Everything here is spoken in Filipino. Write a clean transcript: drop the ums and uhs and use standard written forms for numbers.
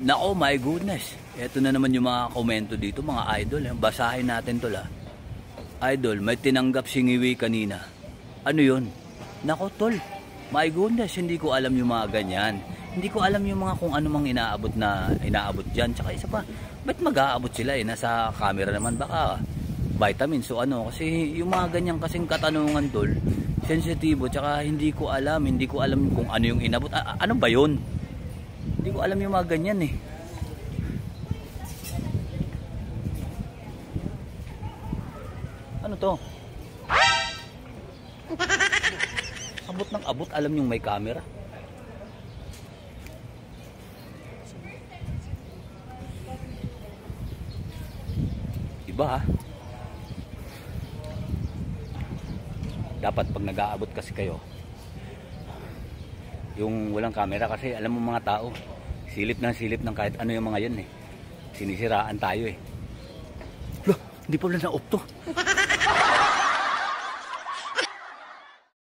Nako, my goodness. Ito na naman yung mga komento dito, mga idol. Basahin natin to la. Idol, may tinanggap si Ngiwi kanina. Ano yun? Nako, tol. My goodness, hindi ko alam yung mga ganyan. Hindi ko alam yung mga kung ano mang inaabot dyan. Tsaka isa pa, ba't mag-aabot sila eh? Nasa camera naman baka vitamins o ano. Kasi yung mga ganyan kasing katanungan, tol, sensitibo. Tsaka hindi ko alam kung ano yung inabot. Ano ba yun? Hindi ko alam yung mga ganyan eh. Ano to? Abot ng abot, alam yung may camera. Iba ha. Dapat pag nag-aabot kasi kayo, yung walang camera, kasi alam mo mga tao, silip ng kahit ano yung mga yun eh. Sinisiraan tayo eh. Loh, hindi pa wala na-off to.